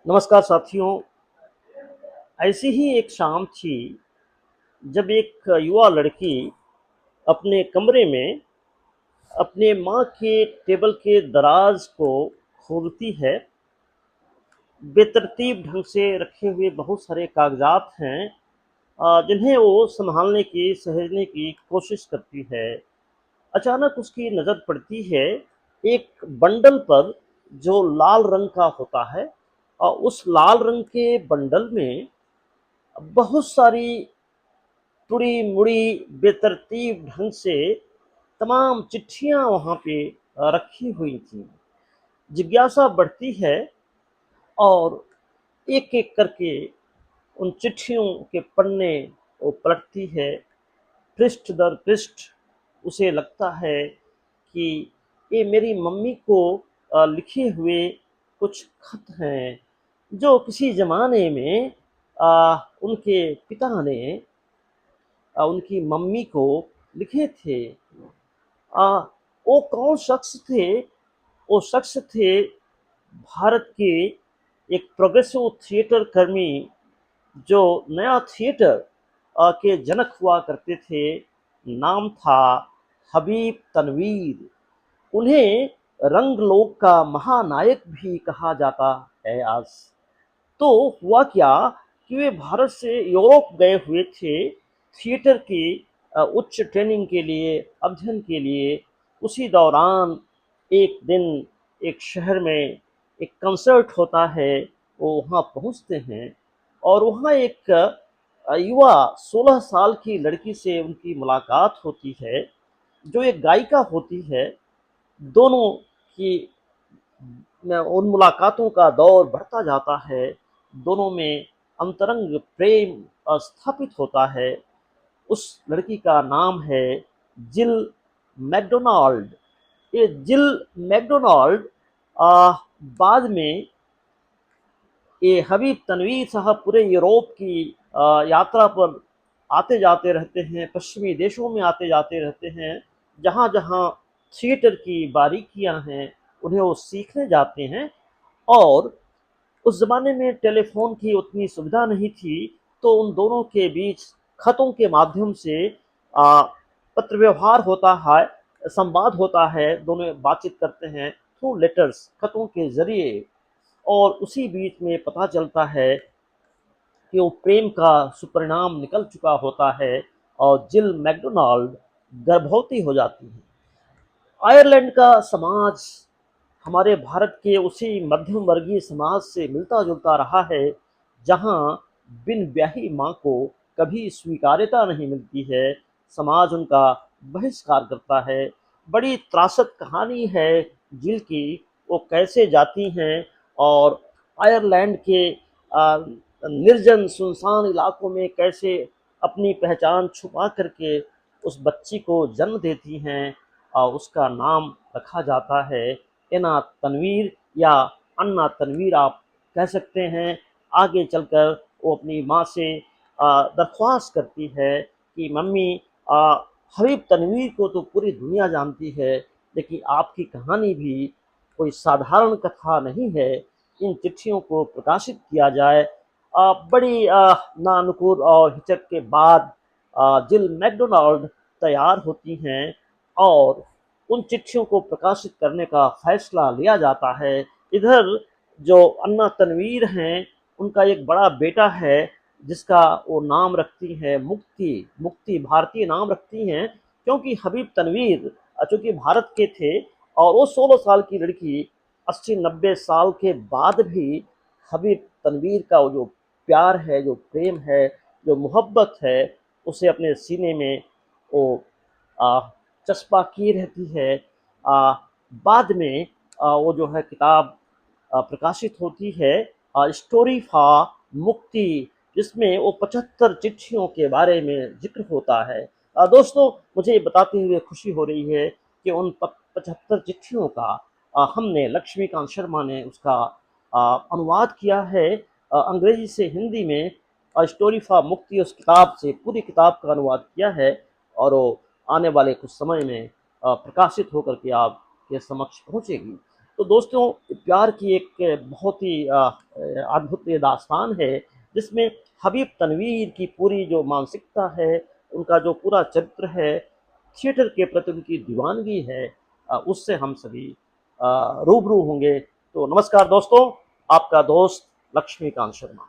नमस्कार साथियों। ऐसी ही एक शाम थी जब एक युवा लड़की अपने कमरे में अपने माँ के टेबल के दराज को खोलती है। बेतरतीब ढंग से रखे हुए बहुत सारे कागजात हैं, जिन्हें वो संभालने की सहेजने की कोशिश करती है। अचानक उसकी नज़र पड़ती है एक बंडल पर जो लाल रंग का होता है, और उस लाल रंग के बंडल में बहुत सारी टुड़ी मुड़ी बेतरतीब ढंग से तमाम चिट्ठियां वहां पे रखी हुई थी। जिज्ञासा बढ़ती है और एक एक करके उन चिट्ठियों के पन्ने वो पलटती है। पृष्ठ दर पृष्ठ उसे लगता है कि ये मेरी मम्मी को लिखे हुए कुछ खत हैं, जो किसी ज़माने में उनके पिता ने उनकी मम्मी को लिखे थे। आ, वो कौन शख्स थे? वो शख्स थे भारत के एक प्रोग्रेसिव थिएटर कर्मी, जो नया थिएटर के जनक हुआ करते थे। नाम था हबीब तनवीर। उन्हें रंगलोक का महानायक भी कहा जाता है आज। तो हुआ क्या कि वे भारत से यूरोप गए हुए थे थिएटर की उच्च ट्रेनिंग के लिए, अध्ययन के लिए। उसी दौरान एक दिन एक शहर में एक कंसर्ट होता है। वो वहाँ पहुँचते हैं और वहाँ एक युवा 16 साल की लड़की से उनकी मुलाकात होती है, जो एक गायिका होती है। दोनों की उन मुलाकातों का दौर बढ़ता जाता है। दोनों में अंतरंग प्रेम स्थापित होता है। उस लड़की का नाम है जिल मैकडोनाल्ड। ये जिल मैकडोनाल्ड आ, बाद में ये हबीब तनवीर साहब पूरे यूरोप की यात्रा पर आते जाते रहते हैं, पश्चिमी देशों में आते जाते रहते हैं। जहाँ जहाँ थिएटर की बारीकियां हैं, उन्हें वो सीखने जाते हैं। और उस ज़माने में टेलीफोन की उतनी सुविधा नहीं थी, तो उन दोनों के बीच खतों के माध्यम से पत्र व्यवहार होता है, संवाद होता है। दोनों बातचीत करते हैं थ्रू लेटर्स, खतों के ज़रिए। और उसी बीच में पता चलता है कि वो प्रेम का सुपरिणाम निकल चुका होता है और जिल मैकडोनाल्ड गर्भवती हो जाती है। आयरलैंड का समाज हमारे भारत के उसी मध्यम वर्गीय समाज से मिलता जुलता रहा है, जहाँ बिन ब्याही माँ को कभी स्वीकार्यता नहीं मिलती है। समाज उनका बहिष्कार करता है। बड़ी त्रासद कहानी है जिल की। वो कैसे जाती हैं और आयरलैंड के निर्जन सुनसान इलाकों में कैसे अपनी पहचान छुपा करके उस बच्ची को जन्म देती हैं, और उसका नाम रखा जाता है एना तनवीर, या अन्ना तनवीर आप कह सकते हैं। आगे चलकर वो अपनी माँ से दरख्वास्त करती है कि मम्मी, हबीब तनवीर को तो पूरी दुनिया जानती है, लेकिन आपकी कहानी भी कोई साधारण कथा नहीं है। इन चिट्ठियों को प्रकाशित किया जाए। बड़ी नानुकुर और हिचक के बाद जिल मैकडोनाल्ड तैयार होती हैं और उन चिट्ठियों को प्रकाशित करने का फैसला लिया जाता है। इधर जो अन्ना तनवीर हैं, उनका एक बड़ा बेटा है जिसका वो नाम रखती हैं मुक्ति। मुक्ति भारतीय नाम रखती हैं, क्योंकि हबीब तनवीर चूँकि भारत के थे और वो 16 साल की लड़की 80-90 साल के बाद भी हबीब तनवीर का वो जो प्यार है, जो प्रेम है, जो मोहब्बत है, उसे अपने सीने में वो आ, चस्पा की रहती है। आ, बाद में वो जो है किताब प्रकाशित होती है, स्टोरी फॉर मुक्ति, जिसमें वो 75 चिट्ठियों के बारे में जिक्र होता है। दोस्तों, मुझे ये बताते हुए खुशी हो रही है कि उन 75 चिट्ठियों का हमने लक्ष्मीकांत शर्मा ने उसका अनुवाद किया है अंग्रेजी से हिंदी में। स्टोरी फॉर मुक्ति उस किताब से पूरी किताब का अनुवाद किया है, और वो आने वाले कुछ समय में प्रकाशित होकर के आपके समक्ष पहुंचेगी। तो दोस्तों, प्यार की एक बहुत ही अद्भुत ये दास्तान है, जिसमें हबीब तनवीर की पूरी जो मानसिकता है, उनका जो पूरा चरित्र है, थिएटर के प्रति उनकी दीवानगी है, उससे हम सभी रूबरू होंगे। तो नमस्कार दोस्तों, आपका दोस्त लक्ष्मीकांत शर्मा।